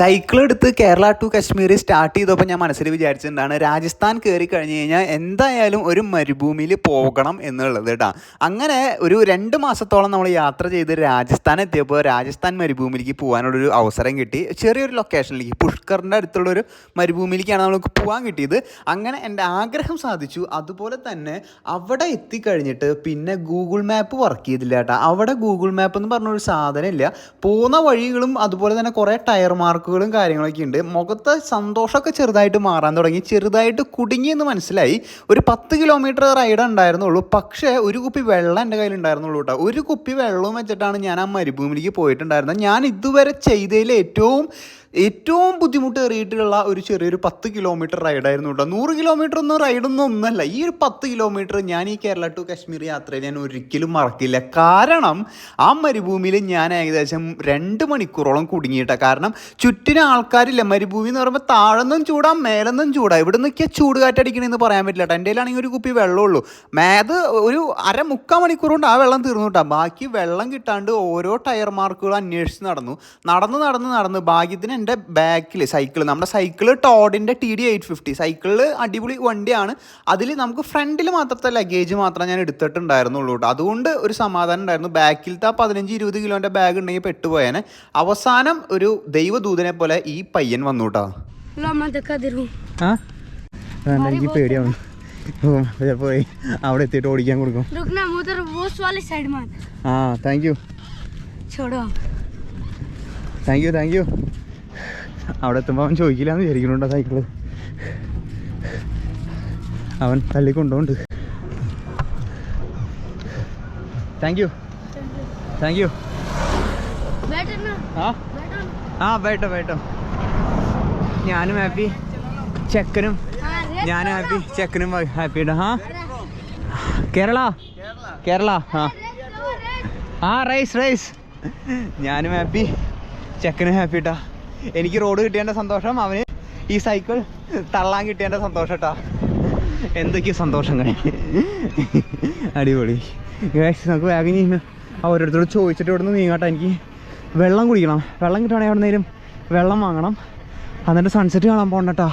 Cycle എടുത്ത് Kerala to Kashmir start ചെയ്തപ്പോൾ ഞാൻ മനസ്സിൽ വിചാരിച്ചിട്ടുണ്ടാണ് രാജസ്ഥാൻ കയറി കഴിഞ്ഞ് കഴിഞ്ഞാൽ എന്തായാലും ഒരു മരുഭൂമിയിൽ പോകണം എന്നുള്ളത് കേട്ടോ. അങ്ങനെ ഒരു 2 മാസത്തോളം നമ്മൾ യാത്ര ചെയ്ത് രാജസ്ഥാൻ എത്തിയപ്പോൾ രാജസ്ഥാൻ മരുഭൂമിയിലേക്ക് പോകാനുള്ളൊരു അവസരം കിട്ടി. ചെറിയൊരു ലൊക്കേഷനിലേക്ക് പുഷ്കറിൻ്റെ അടുത്തുള്ളൊരു മരുഭൂമിയിലേക്കാണ് നമുക്ക് പോകാൻ കിട്ടിയത്. അങ്ങനെ എൻ്റെ ആഗ്രഹം സാധിച്ചു. അതുപോലെ തന്നെ അവിടെ എത്തിക്കഴിഞ്ഞിട്ട് പിന്നെ ഗൂഗിൾ മാപ്പ് വർക്ക് ചെയ്തില്ല കേട്ടോ. അവിടെ ഗൂഗിൾ മാപ്പ് എന്ന് പറഞ്ഞൊരു സാധനം ഇല്ല. പോകുന്ന വഴികളും അതുപോലെ തന്നെ കുറേ ടയർ മാർക്കുകളും കാര്യങ്ങളൊക്കെ ഉണ്ട്. മുഖത്ത് സന്തോഷമൊക്കെ ചെറുതായിട്ട് മാറാൻ തുടങ്ങി, ചെറുതായിട്ട് കുടുങ്ങിയെന്ന് മനസ്സിലായി. ഒരു 10 കിലോമീറ്റർ റൈഡ് ഉണ്ടായിരുന്നുള്ളൂ. പക്ഷേ ഒരു കുപ്പി വെള്ളം എൻ്റെ കയ്യിൽ ഉണ്ടായിരുന്നുള്ളൂ കേട്ടോ. ഒരു കുപ്പി വെള്ളവും വെച്ചിട്ടാണ് ഞാൻ ആ മരുഭൂമിയിലേക്ക് പോയിട്ടുണ്ടായിരുന്നത്. ഞാൻ ഇതുവരെ ചെയ്തതിൽ ഏറ്റവും ബുദ്ധിമുട്ടേറിയിട്ടുള്ള ഒരു ചെറിയൊരു 10 കിലോമീറ്റർ റൈഡായിരുന്നു കേട്ടോ. 100 കിലോമീറ്റർ ഒന്നും റൈഡൊന്നും ഒന്നല്ല. ഈ ഒരു 10 കിലോമീറ്റർ ഞാൻ ഈ കേരള ടു കാശ്മീർ യാത്രയിൽ ഞാൻ ഒരിക്കലും മറക്കില്ല. കാരണം ആ മരുഭൂമിയിൽ ഞാൻ ഏകദേശം 2 മണിക്കൂറോളം കുടുങ്ങിയിട്ടാണ്. കാരണം ചുറ്റിനും ആൾക്കാരില്ല. മരുഭൂമി എന്ന് പറയുമ്പോൾ താഴെന്നും ചൂടാ മേലെന്നും ചൂടാ. ഇവിടെ നിന്നൊക്കെയാണ് ചൂട് കാറ്റടിക്കണമെന്ന് പറയാൻ പറ്റില്ല കേട്ടോ. എൻ്റെ കയ്യിലാണെങ്കിൽ ഒരു കുപ്പി വെള്ളമുള്ളൂ. മേത് ഒരു 3/4 മണിക്കൂർ കൊണ്ട് ആ വെള്ളം തീർന്നു കേട്ടോ. ബാക്കി വെള്ളം കിട്ടാണ്ട് ഓരോ ടയർ മാർക്കുകൾ അന്വേഷിച്ച് നടന്ന് ഭാഗ്യത്തിന് എൻ്റെ ബാക്കിൽ നമ്മുടെ സൈക്കിള് ടോഡിൻ്റെ TD 850 സൈക്കിളിൽ അടിപൊളി വണ്ടിയാണ്. അതിൽ നമുക്ക് ഫ്രണ്ടിൽ മാത്രത്തെ ലഗേജ് മാത്രമേ ഞാൻ എടുത്തിട്ടുണ്ടായിരുന്നുള്ളൂ കേട്ടോ. അതുകൊണ്ട് ഒരു സമാധാനം ഉണ്ടായിരുന്നു. ബാക്കിലത്തെ 15-20 കിലോൻ്റെ ബാഗ് ഉണ്ടെങ്കിൽ പെട്ടുപോയേനെ. അവസാനം ഒരു ദൈവദൂതനെ പോലെ ഈ പയ്യൻ വന്നു കേട്ടോ. എനിക്ക് പേടിയാവും. ചിലപ്പോൾ അവിടെ എത്തിയിട്ട് ഓടിക്കാൻ കൊടുക്കും. Thank you. അവിടെ എത്തുമ്പോൾ അവൻ ചോദിക്കില്ലാന്ന് വിചാരിക്കുന്നുണ്ടോ സൈക്കിള്. അവൻ തള്ളി കൊണ്ടുപോണ്ട്. Thank you. ബേട്ടോ ഞാനും ഹാപ്പി, ചെക്കനും ഹാപ്പി കേട്ടോ. കേരള റൈസ് ഞാനും ഹാപ്പി, ചെക്കനും ഹാപ്പി കേട്ടോ. എനിക്ക് റോഡ് കിട്ടിയതിൻ്റെ സന്തോഷം, അവന് ഈ സൈക്കിൾ തള്ളാൻ കിട്ടിയതിൻ്റെ സന്തോഷം കേട്ടോ. എന്തൊക്കെയോ സന്തോഷങ്ങൾ. അടിപൊളി. നമുക്ക് വേഗം ഓരോരുത്തരോട് ചോദിച്ചിട്ട് ഇവിടെ നിന്ന് നീങ്ങാട്ടോ. എനിക്ക് വെള്ളം കുടിക്കണം. വെള്ളം കിട്ടുകയാണെങ്കിൽ എവിടെ നിന്നേലും വെള്ളം വാങ്ങണം. എന്നിട്ട് സൺസെറ്റ് കാണാൻ പോകണം കേട്ടോ.